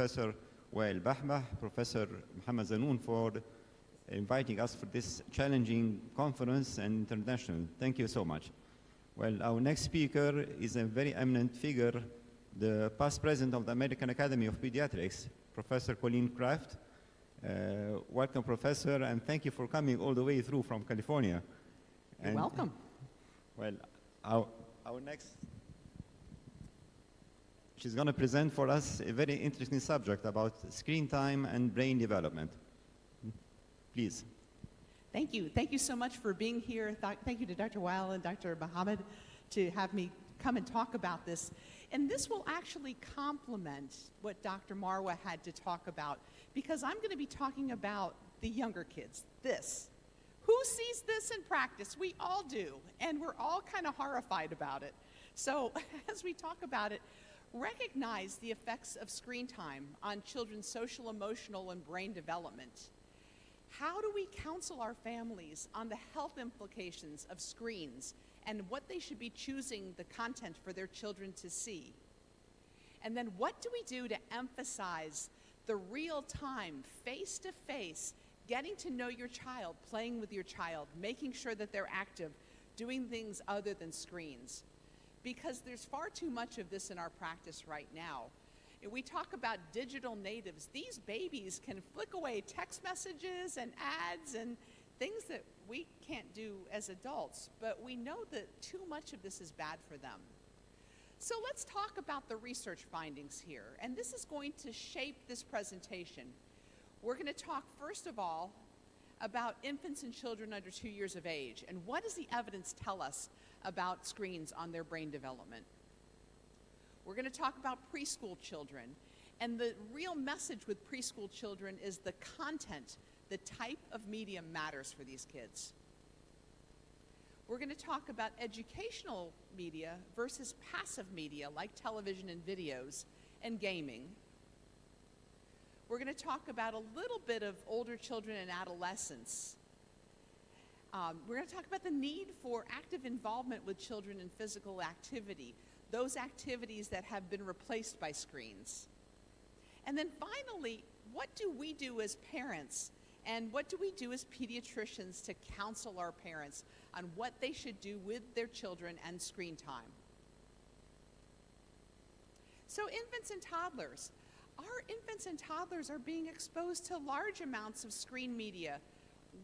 Professor Wael Bahbah, Professor Mohamed Zannoun for inviting us for this challenging conference and international. Thank you so much. Well, our next speaker is a very eminent figure, the past president of the American Academy of Pediatrics, Professor Collen Kraft. Welcome, Professor, and thank you for coming all the way through from California. You're welcome. Well, our next, she's going to present for us a very interesting subject about screen time and brain development. Please. Thank you. Thank you so much for being here. Thank you to Dr. Wael and Dr. Mohamed to have me come and talk about this. And this will actually complement what Dr. Marwa had to talk about, because I'm going to be talking about the younger kids, this. Who sees this in practice? We all do, and we're all kind of horrified about it. So as we talk about it, recognize the effects of screen time on children's social, emotional, and brain development. How do we counsel our families on the health implications of screens and what they should be choosing the content for their children to see? And then what do we do to emphasize the real-time, face-to-face, getting to know your child, playing with your child, making sure that they're active, doing things other than screens? Because there's far too much of this in our practice right now. We talk about digital natives. These babies can flick away text messages and ads and things that we can't do as adults, but we know that too much of this is bad for them. So let's talk about the research findings here, and this is going to shape this presentation. We're going to talk, first of all, about infants and children under 2 years of age, and what does the evidence tell us about screens on their brain development? We're going to talk about preschool children, and the real message with preschool children is the content, the type of media matters for these kids. We're going to talk about educational media versus passive media like television and videos and gaming. We're going to talk about a little bit of older children and adolescents. We're going to talk about the need for active involvement with children in physical activity, those activities that have been replaced by screens. And then finally, what do we do as parents, and what do we do as pediatricians to counsel our parents on what they should do with their children and screen time? So infants and toddlers. Our infants and toddlers are being exposed to large amounts of screen media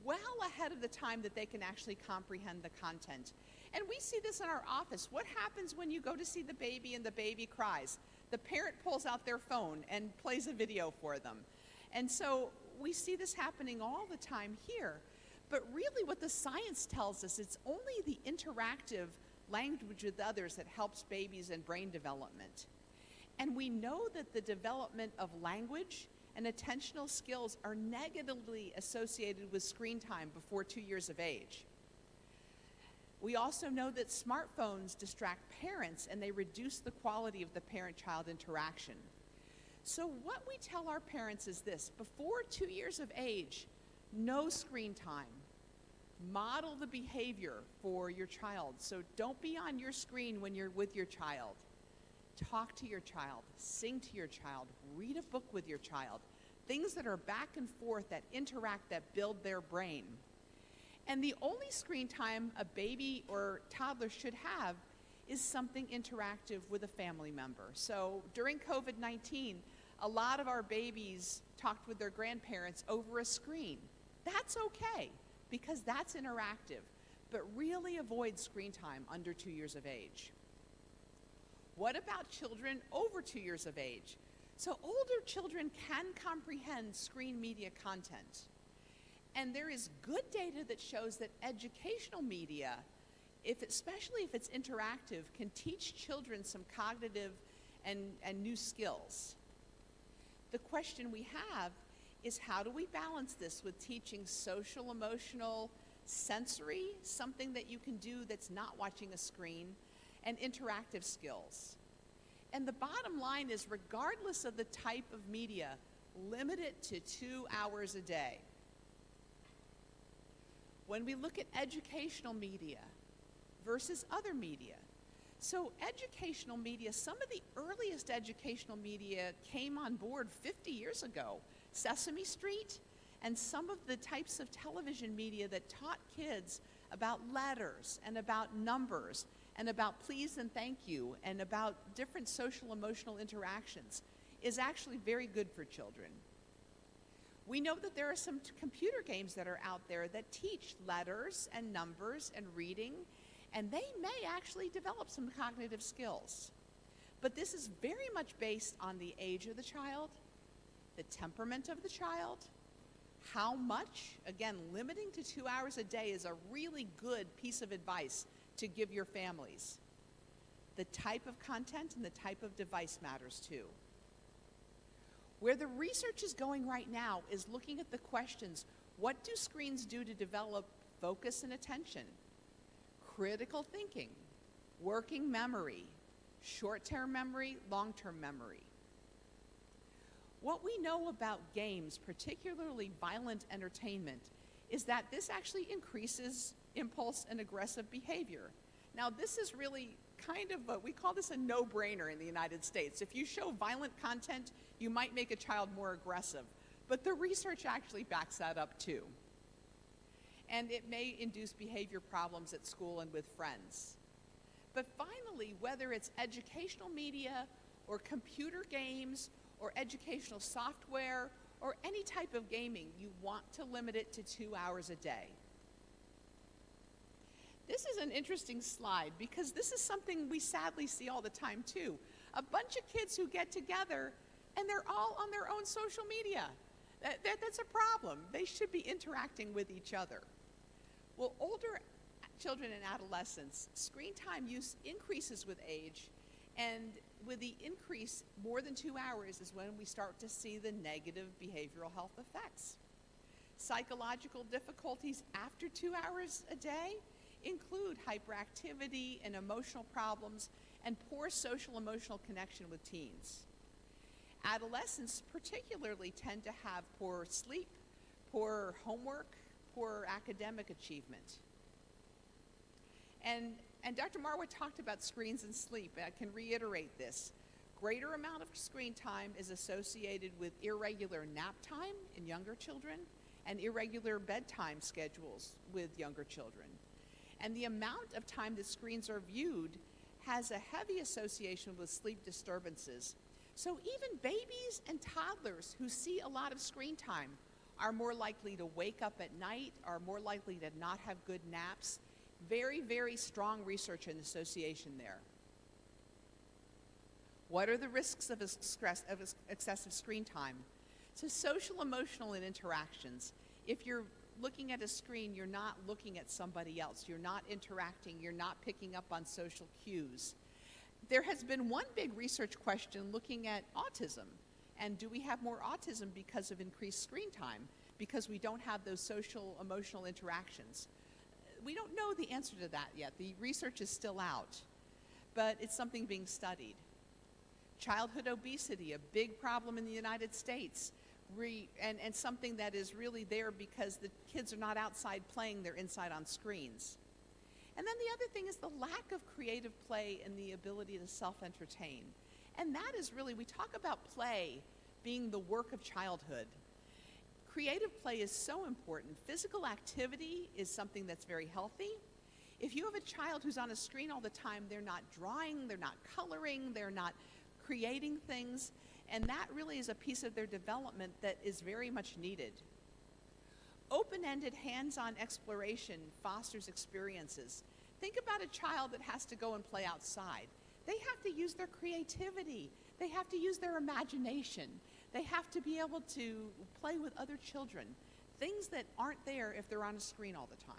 well ahead of the time that they can actually comprehend the content. And we see this in our office. What happens when you go to see the baby and the baby cries? The parent pulls out their phone and plays a video for them. And so we see this happening all the time here. But really what the science tells us, it's only the interactive language with others that helps babies and brain development. And we know that the development of language and attentional skills are negatively associated with screen time before 2 years of age. We also know that smartphones distract parents and they reduce the quality of the parent-child interaction. So what we tell our parents is this: before 2 years of age, no screen time. Model the behavior for your child. So don't be on your screen when you're with your child. Talk to your child, sing to your child, read a book with your child. Things that are back and forth, that interact, that build their brain. And the only screen time a baby or toddler should have is something interactive with a family member. So during COVID-19, a lot of our babies talked with their grandparents over a screen. That's okay, because that's interactive, but really avoid screen time under 2 years of age. What about children over 2 years of age? So older children can comprehend screen media content. And there is good data that shows that educational media, especially if it's interactive, can teach children some cognitive and new skills. The question we have is, how do we balance this with teaching social, emotional, sensory, something that you can do that's not watching a screen, and interactive skills? And the bottom line is, regardless of the type of media, limit it to 2 hours a day. When we look at educational media versus other media, So educational media, some of the earliest educational media came on board 50 years ago. Sesame Street and some of the types of television media that taught kids about letters and about numbers and about please and thank you and about different social emotional interactions is actually very good for children. We know that there are some computer games that are out there that teach letters and numbers and reading, and they may actually develop some cognitive skills. But this is very much based on the age of the child, the temperament of the child, how much. Again, limiting to 2 hours a day is a really good piece of advice to give your families. The type of content and the type of device matters too. Where the research is going right now is looking at the questions: what do screens do to develop focus and attention, critical thinking, working memory, short-term memory, long-term memory? What we know about games, particularly violent entertainment, is that this actually increases impulse and aggressive behavior. Now, this is really kind of we call this a no-brainer in the United States. If you show violent content, you might make a child more aggressive. But the research actually backs that up too. And it may induce behavior problems at school and with friends. But finally, whether it's educational media or computer games or educational software or any type of gaming, you want to limit it to 2 hours a day. This is an interesting slide because this is something we sadly see all the time too. A bunch of kids who get together and they're all on their own social media. That's a problem. They should be interacting with each other. Well, older children and adolescents, screen time use increases with age, and with the increase more than 2 hours is when we start to see the negative behavioral health effects. Psychological difficulties after 2 hours a day include hyperactivity and emotional problems and poor social emotional connection with teens. Adolescents particularly tend to have poor sleep, poor homework, poor academic achievement. And Dr. Marwa talked about screens and sleep. I can reiterate this. Greater amount of screen time is associated with irregular nap time in younger children and irregular bedtime schedules with younger children. And the amount of time that screens are viewed has a heavy association with sleep disturbances. So even babies and toddlers who see a lot of screen time are more likely to wake up at night, are more likely to not have good naps. Very, very strong research and association there. What are the risks of excessive screen time? So social, emotional, and interactions. If you're looking at a screen, you're not looking at somebody else. You're not interacting. You're not picking up on social cues. There has been one big research question looking at autism. And do we have more autism because of increased screen time? Because we don't have those social, emotional interactions? We don't know the answer to that yet. The research is still out, but it's something being studied. Childhood obesity, a big problem in the United States, and something that is really there because the kids are not outside playing, they're inside on screens. And then the other thing is the lack of creative play and the ability to self-entertain. And that is really, we talk about play being the work of childhood. Creative play is so important. Physical activity is something that's very healthy. If you have a child who's on a screen all the time, they're not drawing, they're not coloring, they're not creating things, and that really is a piece of their development that is very much needed. Open-ended, hands-on exploration fosters experiences. Think about a child that has to go and play outside. They have to use their creativity. They have to use their imagination. They have to be able to play with other children, things that aren't there if they're on a screen all the time.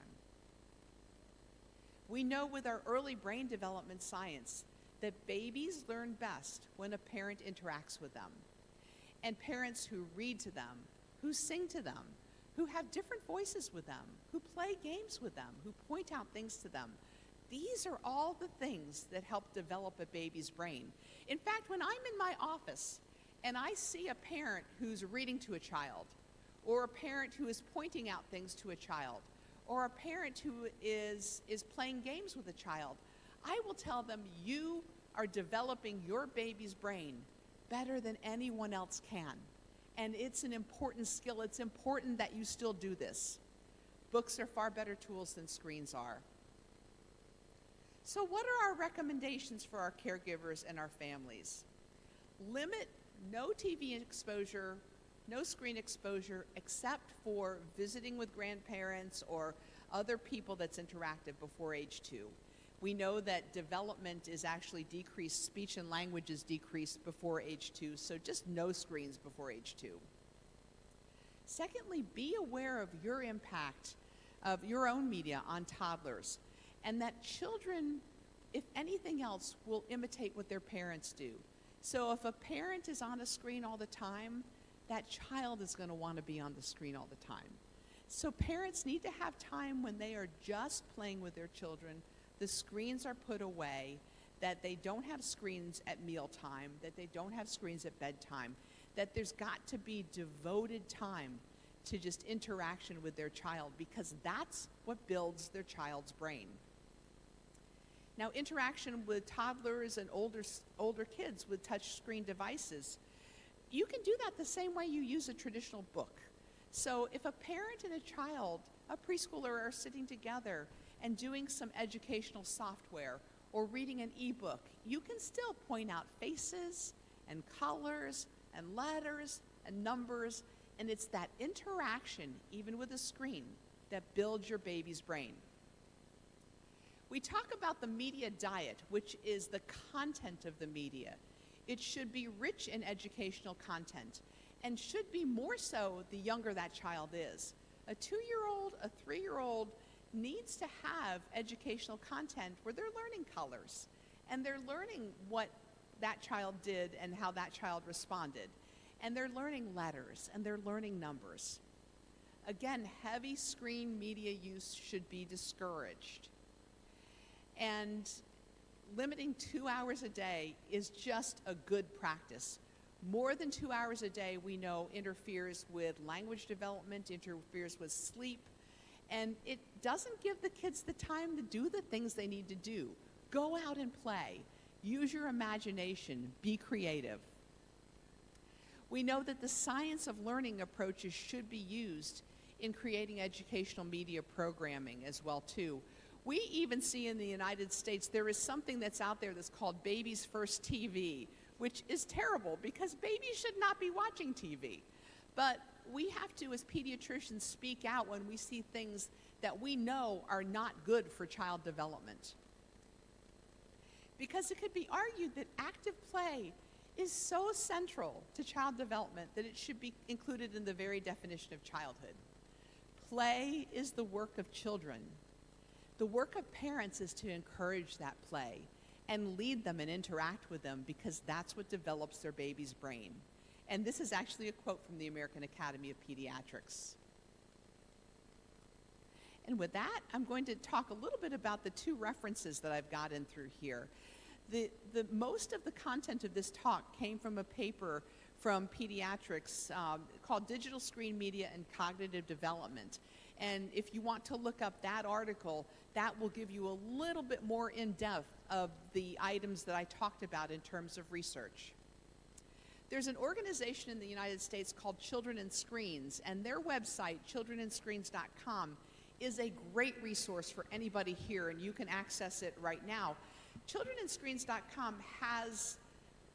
We know with our early brain development science that babies learn best when a parent interacts with them. And parents who read to them, who sing to them, who have different voices with them, who play games with them, who point out things to them. These are all the things that help develop a baby's brain. In fact, when I'm in my office and I see a parent who's reading to a child, or a parent who is pointing out things to a child, or a parent who is playing games with a child, I will tell them, you are developing your baby's brain better than anyone else can. And it's an important skill. It's important that you still do this. Books are far better tools than screens are. So what are our recommendations for our caregivers and our families? Limit no TV exposure, no screen exposure, except for visiting with grandparents or other people that's interactive before age 2. We know that development is actually decreased, speech and language is decreased before age 2, so just no screens before age 2. Secondly, be aware of your impact of your own media on toddlers, and that children, if anything else, will imitate what their parents do. So if a parent is on a screen all the time, that child is going to want to be on the screen all the time. So parents need to have time when they are just playing with their children, the screens are put away, that they don't have screens at mealtime, that they don't have screens at bedtime, that there's got to be devoted time to just interaction with their child, because that's what builds their child's brain. Now, interaction with toddlers and older kids with touch screen devices, you can do that the same way you use a traditional book. So if a parent and a child, a preschooler, are sitting together and doing some educational software or reading an e-book, you can still point out faces and colors and letters and numbers, and it's that interaction, even with a screen, that builds your baby's brain. We talk about the media diet, which is the content of the media. It should be rich in educational content, and should be more so the younger that child is. A 2-year-old, a 3-year-old needs to have educational content where they're learning colors, and they're learning what that child did and how that child responded. And they're learning letters, and they're learning numbers. Again, heavy screen media use should be discouraged. And limiting 2 hours a day is just a good practice. More than 2 hours a day, we know, interferes with language development, interferes with sleep, and it doesn't give the kids the time to do the things they need to do. Go out and play. Use your imagination. Be creative. We know that the science of learning approaches should be used in creating educational media programming as well, too. We even see in the United States there is something that's out there that's called Baby's First TV, which is terrible because babies should not be watching TV. But we have to, as pediatricians, speak out when we see things that we know are not good for child development. Because it could be argued that active play is so central to child development that it should be included in the very definition of childhood. Play is the work of children. The work of parents is to encourage that play and lead them and interact with them, because that's what develops their baby's brain. And this is actually a quote from the American Academy of Pediatrics. And with that, I'm going to talk a little bit about the 2 references that I've gotten through here. Most of the content of this talk came from a paper from Pediatrics called Digital Screen Media and Cognitive Development. And if you want to look up that article, that will give you a little bit more in-depth of the items that I talked about in terms of research. There's an organization in the United States called Children and Screens, and their website, childrenandscreens.com, is a great resource for anybody here, and you can access it right now. Childrenandscreens.com has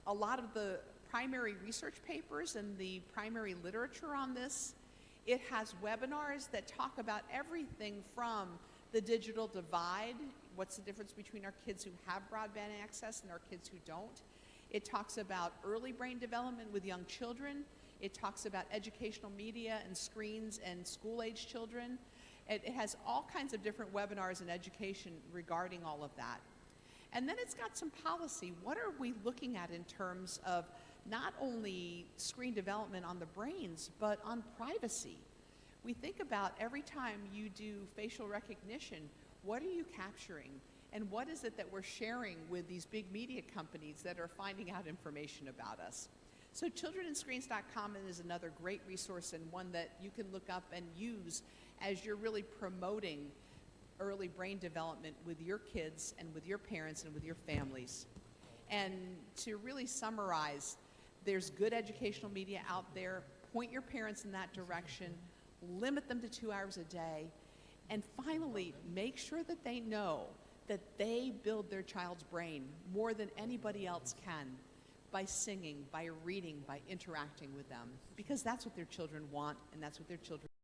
a lot of the primary research papers and the primary literature on this. It has webinars that talk about everything from the digital divide, what's the difference between our kids who have broadband access and our kids who don't. It talks about early brain development with young children. It talks about educational media and screens and school-age children. It has all kinds of different webinars and education regarding all of that. And then it's got some policy. What are we looking at in terms of not only screen development on the brains, but on privacy? We think about every time you do facial recognition, what are you capturing? And what is it that we're sharing with these big media companies that are finding out information about us? So childrenandscreens.com is another great resource, and one that you can look up and use as you're really promoting early brain development with your kids and with your parents and with your families. And to really summarize, there's good educational media out there. Point your parents in that direction. Limit them to 2 hours a day. And finally, make sure that they know that they build their child's brain more than anybody else can by singing, by reading, by interacting with them, because that's what their children want and that's what their children